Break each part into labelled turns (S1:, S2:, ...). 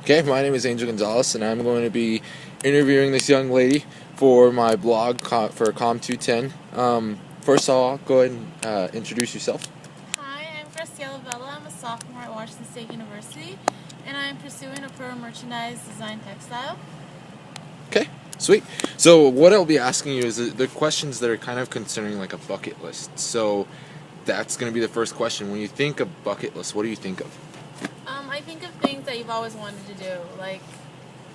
S1: Okay, my name is Angel Gonzalez, and I'm going to be interviewing this young lady for my blog for Com 210. First of all, go ahead and introduce yourself.
S2: Hi, I'm Gracie. I'm a sophomore at Washington State University, and I'm pursuing a pro merchandise design textile.
S1: Okay, sweet. So what I'll be asking you is the questions that are kind of concerning like a bucket list. So that's going to be the first question. When you think of bucket list, what do you think of?
S2: I think of things that you've always wanted to do, like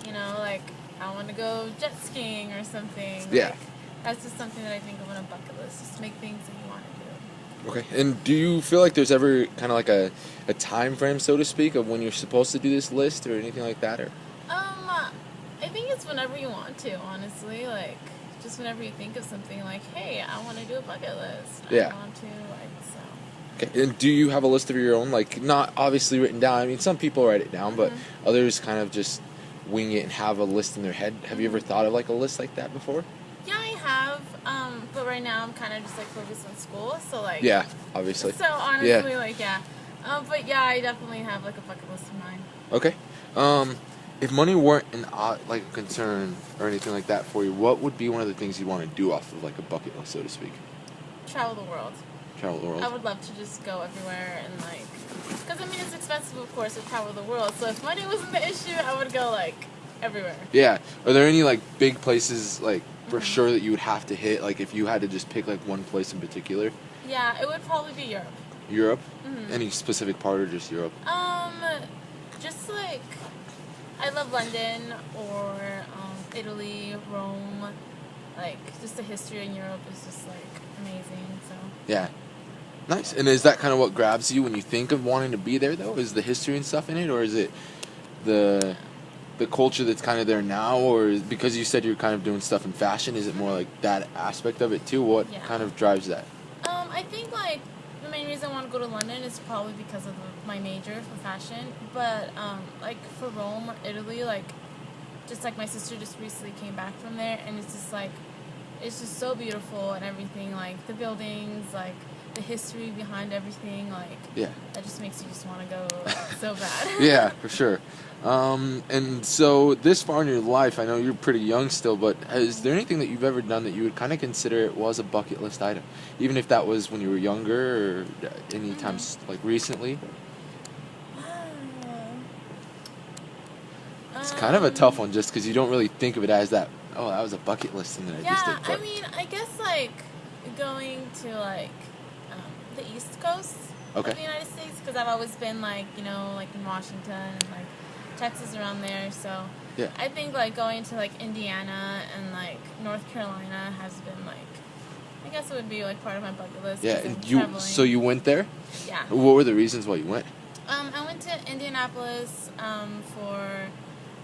S2: I want to go jet skiing or something.
S1: Yeah.
S2: That's just something that I think of on a bucket list. Just make things that you want to
S1: Okay, and do you feel like there's ever kind of like a time frame, so to speak, of when you're supposed to do this list or anything like that? Or
S2: I think it's whenever you want to, honestly. Like, just whenever you think of something like, hey, I want to do a bucket list.
S1: Yeah.
S2: I want to, so.
S1: Okay, and do you have a list of your own, like not obviously written down? I mean, some people write it down, but others kind of just wing it and have a list in their head. Have you ever thought of like a list like that before?
S2: Yeah, I have, but right now I'm kind of just like focused on school, so like.
S1: Yeah, obviously.
S2: So honestly, but yeah, I definitely have like a bucket list of mine.
S1: Okay. If money weren't like a concern or anything like that for you, what would be one of the things you want to do off of like a bucket list, so to speak?
S2: Travel the world.
S1: Travel the world.
S2: I would love to just go everywhere and like, because I mean it's expensive, of course, to travel the world. So if money wasn't the issue, I would go like everywhere.
S1: Yeah. Are there any like big places like for sure that you would have to hit? Like if you had to just pick like one place in particular?
S2: Yeah, it would probably be Europe.
S1: Europe? Any specific part or just Europe?
S2: Just like I love London or Italy, Rome. Like just the history in Europe is just like amazing. So
S1: Yeah. Nice. And is that kind of what grabs you when you think of wanting to be there though? Is the history and stuff in it, or is it the culture that's kind of there now, or because you said you're kind of doing stuff in fashion, is it more like that aspect of it too? What kind of drives that?
S2: I think like the main reason I want to go to London is probably because of my major for fashion, but like for Rome or Italy, like just like my sister just recently came back from there, and it's just so beautiful and everything, like the buildings, like the history behind everything, like that just makes you just want to go so bad.
S1: Yeah, for sure. And so this far in your life, I know you're pretty young still, but is there anything that you've ever done that you would kind of consider it was a bucket list item, even if that was when you were younger or any times like recently? It's kind of a tough one just because you don't really think of it as that. Oh, that was a bucket list thing that I just did.
S2: Yeah, I mean, I guess like going to like the East Coast of the United States, because I've always been like like in Washington and like Texas around there. So I think like going to like Indiana and like North Carolina has been like, I guess it would be like part of my bucket list.
S1: Yeah, and so you went there?
S2: Yeah.
S1: What were the reasons why you went?
S2: I went to Indianapolis for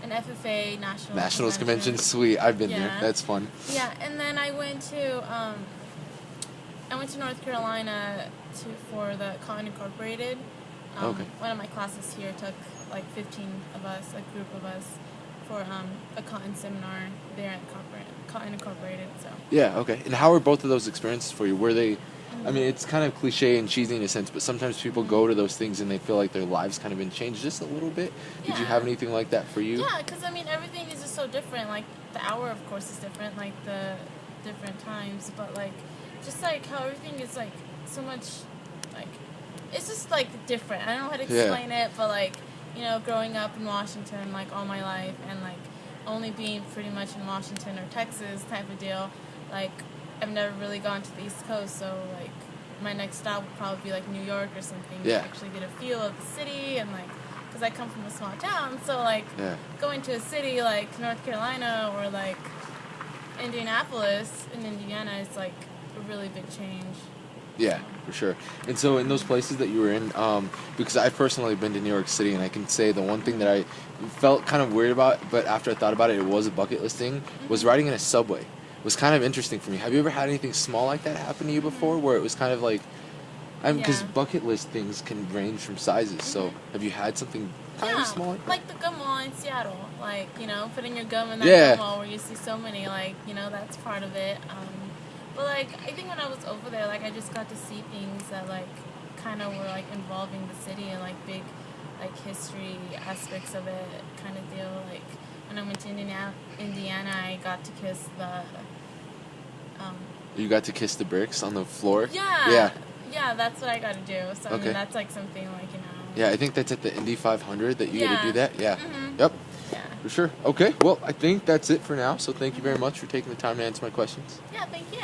S2: an FFA
S1: Nationals convention. Sweet, I've been there. That's fun.
S2: Yeah, and then I went to North Carolina for the Cotton Incorporated. One of my classes here took like 15 of us, a group of us, for a cotton seminar there at Cotton Incorporated. So
S1: yeah, okay. And how were both of those experiences for you? Were they? I mean, it's kind of cliche and cheesy in a sense, but sometimes people go to those things and they feel like their lives kind of been changed just a little bit. Did you have anything like that for you?
S2: Yeah, because I mean, everything is just so different. Like the hour, of course, is different. Like the different times, but like just like how everything is like so much like it's just like different. I don't know how to explain it, but like growing up in Washington like all my life and like only being pretty much in Washington or Texas type of deal, like I've never really gone to the East Coast, so like my next stop would probably be like New York or something to actually get a feel of the city, and like because I come from a small town, so like going to a city like North Carolina or like Indianapolis in Indiana is like a really big change.
S1: Yeah, for sure. And so in those places that you were in, because I've personally been to New York City, and I can say the one thing that I felt kind of weird about, but after I thought about it, it was a bucket list thing, was riding in a subway. It was kind of interesting for me. Have you ever had anything small like that happen to you before, where it was kind of like, because bucket list things can range from sizes, so have you had something kind of small like that?
S2: Like the gum wall in Seattle, like, putting your gum in that gum wall where you see so many, like, that's part of it. But like, I think when I was over there, like, I just got to see things that like kind of were like involving the city and like big like history aspects of it kind of deal. Like when I went to Indiana, I got to kiss the.
S1: You got to kiss the bricks on the floor.
S2: Yeah.
S1: Yeah.
S2: Yeah, that's what I got to do. So I
S1: Okay.
S2: mean, that's like something like
S1: Yeah, I think that's at the Indy 500 that you get to do that. Yeah.
S2: Mm-hmm.
S1: Yep.
S2: Yeah.
S1: For sure. Okay. Well, I think that's it for now. So thank you very much for taking the time to answer my questions.
S2: Yeah. Thank you.